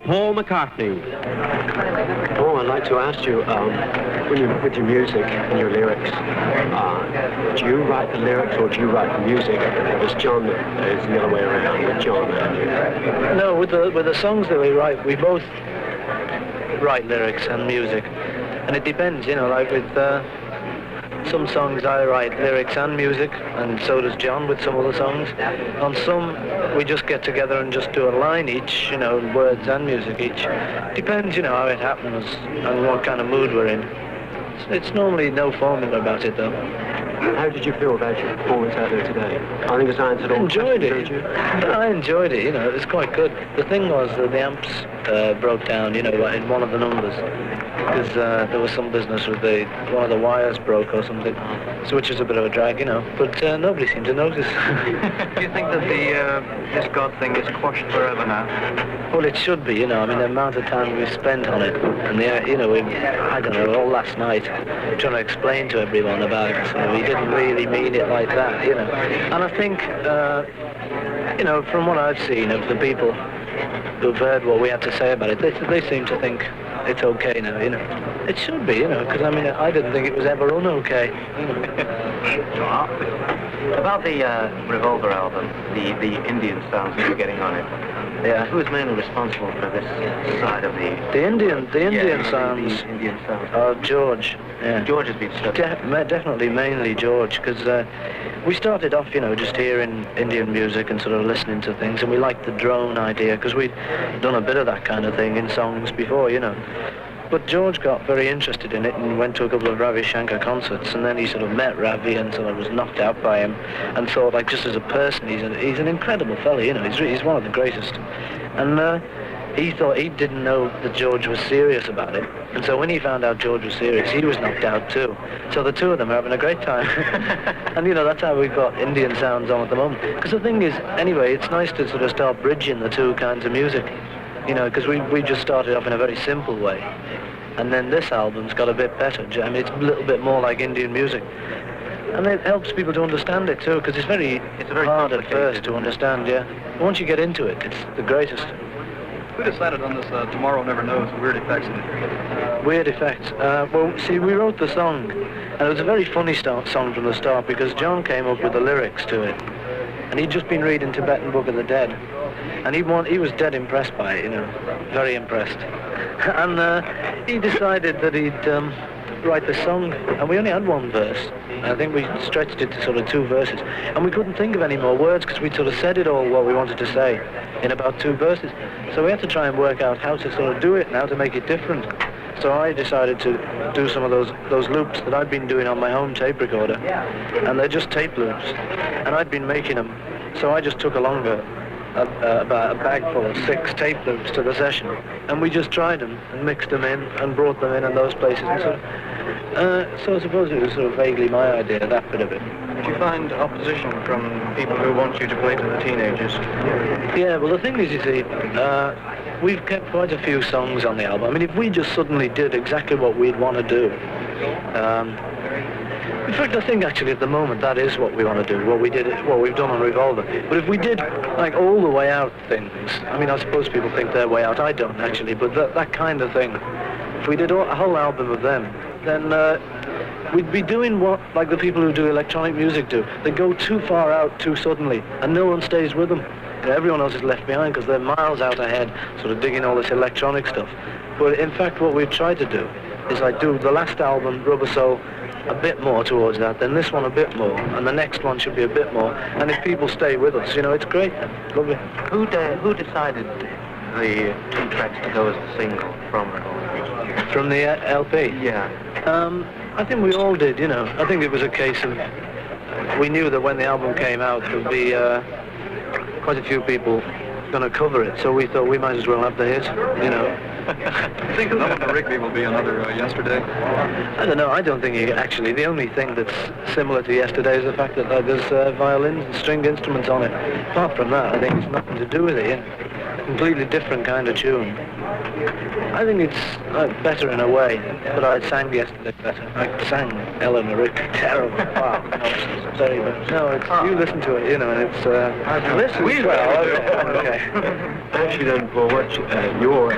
Paul McCartney. Oh, I'd like to ask you, with your music and your lyrics, do you write the lyrics or do you write the music? Is John is the other way around with John and you? No, with the songs that we write, we both write lyrics and music, and it depends, you know. Like with some songs I write lyrics and music, and so does John with some other songs. On some, we just get together and just do a line each, you know, words and music each. Depends, you know, how it happens and what kind of mood we're in. It's normally no formula about it, though. How did you feel about your performance out there today? I think it's answered all enjoyed questions, it. didn't you? I enjoyed it, you know, it was quite good. The thing was that the amps broke down, you know, in one of the numbers, because there was some business with one of the wires broke or something, so which is a bit of a drag, you know, but nobody seemed to notice. Do you think that this God thing is quashed forever now? Well, it should be, you know. I mean, the amount of time we've spent on it, and you know, I don't know, all last night trying to explain to everyone about it. So we didn't really mean it like that, you know. And I think, you know, from what I've seen of the people who've heard what we had to say about it, they seem to think it's okay now, you know. It should be, you know, because I mean, I didn't think it was ever un-okay. You know. About the Revolver album, the Indian sounds that you're getting on it. Yeah. Who is mainly responsible for this side of the Indian sounds? The Indian sounds. George. Yeah. George has been studying. Definitely, mainly George, because we started off, you know, just hearing Indian music and sort of listening to things, and we liked the drone idea, because we'd done a bit of that kind of thing in songs before, you know. But George got very interested in it and went to a couple of Ravi Shankar concerts, and then he sort of met Ravi and sort of was knocked out by him, and thought, like, just as a person, he's an incredible fella, you know, he's one of the greatest. And he thought, he didn't know that George was serious about it, and so when he found out George was serious, he was knocked out too. So the two of them are having a great time. And, you know, that's how we've got Indian sounds on at the moment. Because the thing is, anyway, it's nice to sort of start bridging the two kinds of music. You know, because we just started off in a very simple way. And then this album's got a bit better. I mean, it's a little bit more like Indian music. And it helps people to understand it, too, because it's very hard at first to understand, yeah. Once you get into it, it's the greatest. Who decided on this Tomorrow Never Knows, Weird Effects? Weird Effects. Well, see, we wrote the song, and it was a very funny song from the start, because John came up with the lyrics to it. And he'd just been reading Tibetan Book of the Dead. And he was dead impressed by it, you know, very impressed. And he decided that he'd write the song, and we only had one verse. I think we stretched it to sort of two verses, and we couldn't think of any more words because we'd sort of said it all what we wanted to say in about two verses. So we had to try and work out how to sort of do it and how to make it different. So I decided to do some of those loops that I'd been doing on my home tape recorder, and they're just tape loops, and I'd been making them. So I just took along about a bag full of 6 tape loops to the session, and we just tried them and mixed them in and brought them in those places. And so I suppose it was sort of vaguely my idea, that bit of it. Did you find opposition from people who want you to play to the teenagers? Yeah, well, the thing is, you see, we've kept quite a few songs on the album. I mean, if we just suddenly did exactly what we'd want to do, in fact, I think actually at the moment that is what we want to do, what we've done on Revolver. But if we did like all the way out things, I mean, I suppose people think they're way out. I don't actually, but that kind of thing. If we did a whole album of them, then we'd be doing what like the people who do electronic music do. They go too far out too suddenly, and no one stays with them. You know, everyone else is left behind because they're miles out ahead, sort of digging all this electronic stuff. But in fact, what we've tried to do is like do the last album, Rubber Soul, a bit more towards that, then this one a bit more, and the next one should be a bit more. And if people stay with us, you know, it's great. Lovely. Who decided the 2 tracks to go as the single from Revolver? From the LP? Yeah. I think we all did, you know. I think it was a case of, we knew that when the album came out, there'd be quite a few people going to cover it, so we thought we might as well have the hit, you know. I think another Rigby will be another Yesterday. I don't know, I don't think actually. The only thing that's similar to Yesterday is the fact that there's violins and stringed instruments on it. Apart from that, I think it's nothing to do with it, yeah. Completely different kind of tune. I think it's better in a way, but I sang Yesterday better. I sang Eleanor Rigby, terrible. Wow, nonsense, very bad. No, you listen to it, you know, and it's... I've listened. We well, okay. Actually then, Paul, your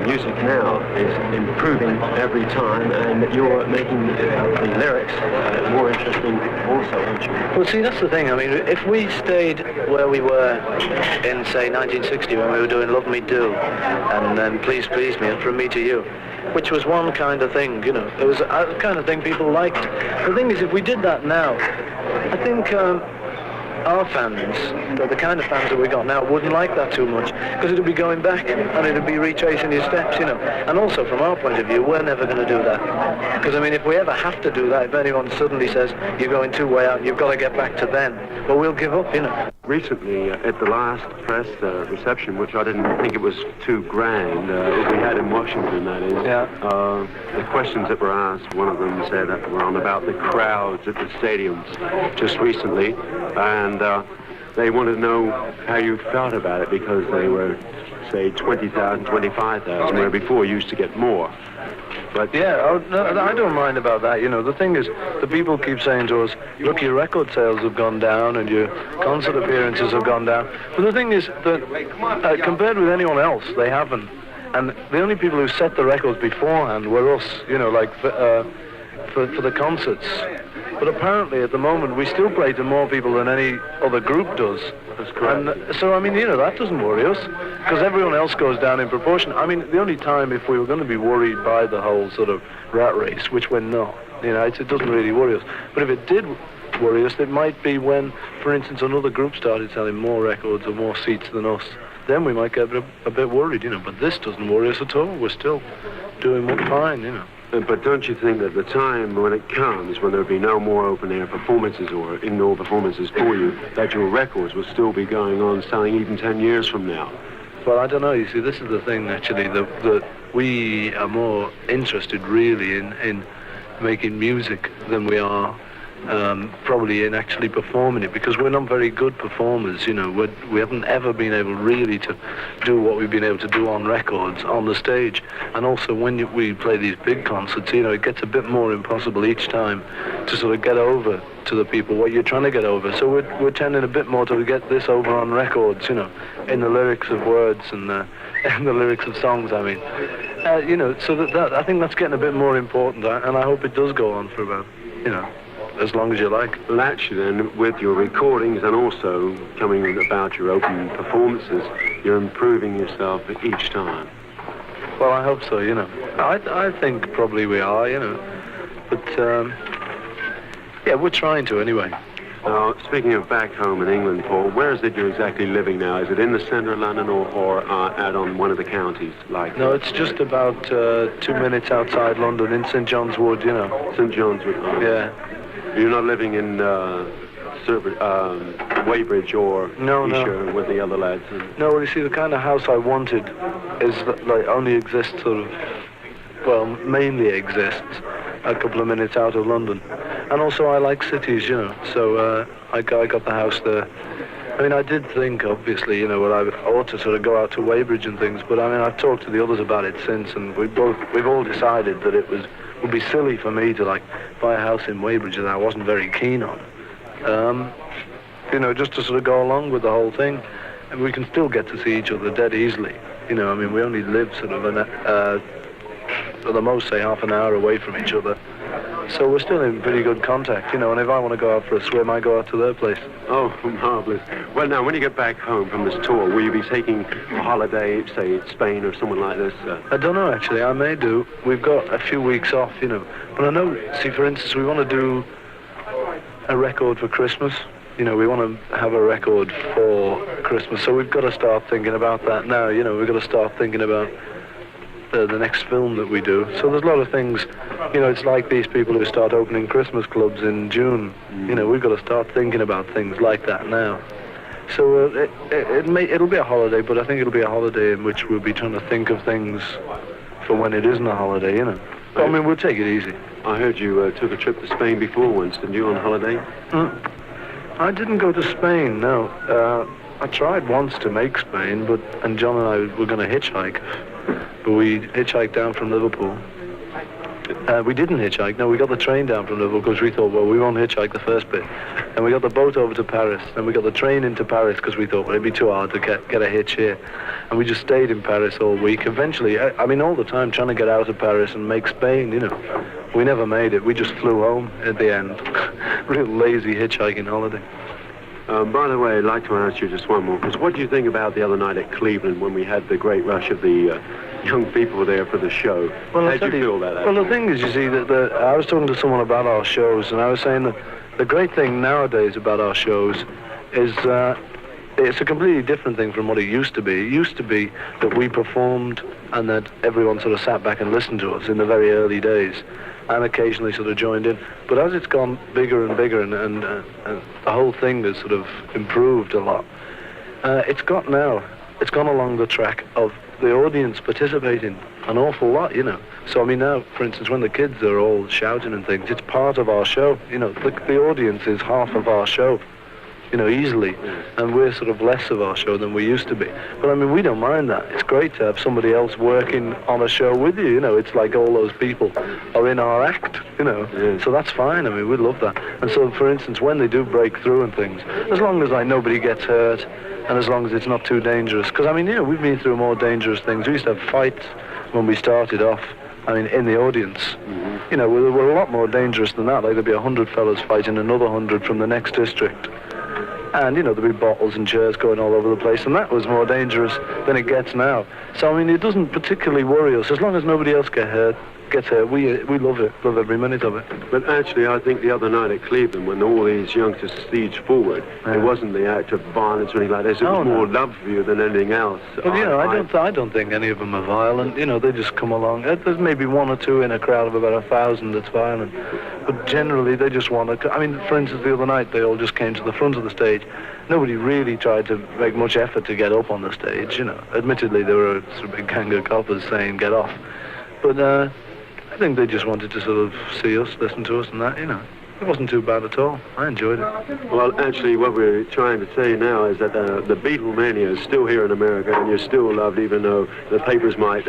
music now is improving every time, and you're making the lyrics more interesting also, aren't you? Well, see, that's the thing. I mean, if we stayed where we were in, say, 1960 when we were doing Love Me Do, and then Please Please Me, and From Me to You, which was one kind of thing, you know, it was a kind of thing people liked. The thing is, if we did that now, I think our fans, the kind of fans that we got now, wouldn't like that too much, because it'd be going back and it'd be retracing your steps, you know. And also, from our point of view, we're never going to do that, because I mean, if we ever have to do that, if anyone suddenly says you're going too way out and you've got to get back to then, well, we'll give up, you know. Recently, at the last press reception, which I didn't think it was too grand, we had in Washington, that is, the questions that were asked, one of them said that were on about the crowds at the stadiums just recently, and they wanted to know how you felt about it, because they were, say, 20,000, 25,000, where before you used to get more. But yeah, no, I don't mind about that. You know, the thing is, the people keep saying to us, look, your record sales have gone down and your concert appearances have gone down. But the thing is that compared with anyone else, they haven't. And the only people who set the records beforehand were us, you know, like for the concerts. But apparently, at the moment, we still play to more people than any other group does. That's correct. And so, I mean, you know, that doesn't worry us, because everyone else goes down in proportion. I mean, the only time if we were going to be worried by the whole sort of rat race, which we're not, you know, it doesn't really worry us. But if it did worry us, it might be when, for instance, another group started selling more records or more seats than us. Then we might get a bit worried, you know. But this doesn't worry us at all. We're still doing fine, you know. But don't you think that the time when it comes, when there'll be no more open-air performances or indoor performances for you, that your records will still be going on selling even 10 years from now? Well, I don't know. You see, this is the thing, actually, that we are more interested, really, in making music than we are probably in actually performing it, because we're not very good performers, you know. We haven't ever been able really to do what we've been able to do on records, on the stage. And also when we play these big concerts, you know, it gets a bit more impossible each time to sort of get over to the people what you're trying to get over. So we're tending a bit more to get this over on records, you know, in the lyrics of words and in the lyrics of songs, I mean. You know, so that I think that's getting a bit more important, and I hope it does go on for about, you know, as long as you like. Well, actually, then, with your recordings and also coming about your open performances, you're improving yourself each time. Well, I hope so, you know. I think probably we are, you know. But, yeah, we're trying to anyway. Speaking of back home in England, Paul, where is it you're exactly living now? Is it in the centre of London or out on one of the counties? No, it's just about 2 minutes outside London, in St John's Wood, you know. St John's Wood. Yeah. You're not living in Weybridge or Esher with the other lads? No, well, you see, the kind of house I wanted is like only exists sort of, well, mainly exists a couple of minutes out of London. And also I like cities, you know, so I got the house there. I mean, I did think, obviously, you know, well, I ought to sort of go out to Weybridge and things, but I mean, I've talked to the others about it since, and we've all decided that it would be silly for me to, like, buy a house in Weybridge that I wasn't very keen on. You know, just to sort of go along with the whole thing. And we can still get to see each other dead easily. You know, I mean, we only live sort of for the most, say, half an hour away from each other. So we're still in pretty good contact, you know, and if I want to go out for a swim, I go out to their place. Oh, marvellous. Well, now, when you get back home from this tour, will you be taking a holiday, say, in Spain or somewhere like this? I don't know, actually. I may do. We've got a few weeks off, you know. But I know, see, for instance, we want to do a record for Christmas. You know, we want to have a record for Christmas. So we've got to start thinking about that now, you know. We've got to start thinking about the next film that we do. So there's a lot of things, you know, it's like these people who start opening Christmas clubs in June. You know, we've got to start thinking about things like that now. So it'll be a holiday, but I think it'll be a holiday in which we'll be trying to think of things for when it isn't a holiday, you know. But, I mean, we'll take it easy. I heard you took a trip to Spain before once, didn't you, on holiday? I didn't go to Spain, no. I tried once to make Spain, and John and I were going to hitchhike. But we hitchhiked down from Liverpool, We didn't hitchhike. No, we got the train down from Liverpool because we thought, well, we won't hitchhike the first bit. And we got the boat over to Paris. And we got the train into Paris because we thought, well, it'd be too hard to get a hitch here. And we just stayed in Paris all week. Eventually, I mean, all the time trying to get out of Paris and make Spain, you know. We never made it. We just flew home at the end. Real lazy hitchhiking holiday. By the way, I'd like to ask you just one more, because what do you think about the other night at Cleveland when we had the great rush of the young people there for the show? Well, how did you feel about that? Well, the thing is, you see, that I was talking to someone about our shows, and I was saying that the great thing nowadays about our shows is it's a completely different thing from what it used to be. It used to be that we performed and that everyone sort of sat back and listened to us in the very early days, and occasionally sort of joined in. But as it's gone bigger and bigger, and the whole thing has sort of improved a lot, it's gone along the track of the audience participating an awful lot, you know. So I mean now, for instance, when the kids are all shouting and things, it's part of our show. You know, the audience is half of our show, you know, easily, and we're sort of less of our show than we used to be. But I mean, we don't mind that. It's great to have somebody else working on a show with you, you know. It's like all those people are in our act, you know. Yeah. So that's fine. I mean, we love that. And so, for instance, when they do break through and things, as long as like nobody gets hurt, and as long as it's not too dangerous, because I mean, you know, we've been through more dangerous things. We used to have fights when we started off. I mean, in the audience, you know, we're a lot more dangerous than that. Like there'd be 100 fellas fighting another 100 from the next district. And, you know, there'd be bottles and chairs going all over the place, and that was more dangerous than it gets now. So, I mean, it doesn't particularly worry us. As long as nobody else gets hurt, we love it, love every minute of it. But actually, I think the other night at Cleveland, when all these youngsters steaged forward, it wasn't the act of violence or anything like this. It was more love for you than anything else. Well, you know, I don't think any of them are violent. You know, they just come along. There's maybe one or two in a crowd of about 1,000 that's violent. But generally, they just want to... I mean, for instance, the other night, they all just came to the front of the stage. Nobody really tried to make much effort to get up on the stage, you know. Admittedly, there were a sort of big gang of coppers saying, get off. But I think they just wanted to sort of see us, listen to us and that, you know. It wasn't too bad at all. I enjoyed it. Well, actually, what we're trying to say now is that the Beatlemania is still here in America, and you're still loved, even though the papers might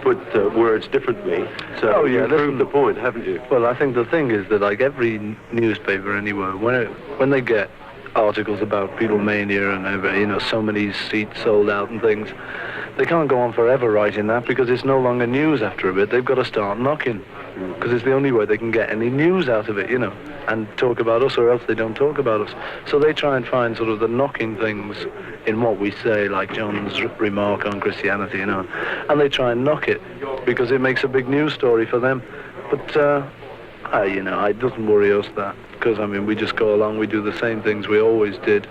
put words differently. So you've proved the point, haven't you? Well, I think the thing is that, like, every newspaper anywhere, when they get articles about Beatlemania and, you know, so many seats sold out and things, they can't go on forever writing that because it's no longer news after a bit. They've got to start knocking because it's the only way they can get any news out of it, you know, and talk about us, or else they don't talk about us. So they try and find sort of the knocking things in what we say, like John's remark on Christianity, you know, and they try and knock it because it makes a big news story for them. But, you know, it doesn't worry us that, because, I mean, we just go along, we do the same things we always did.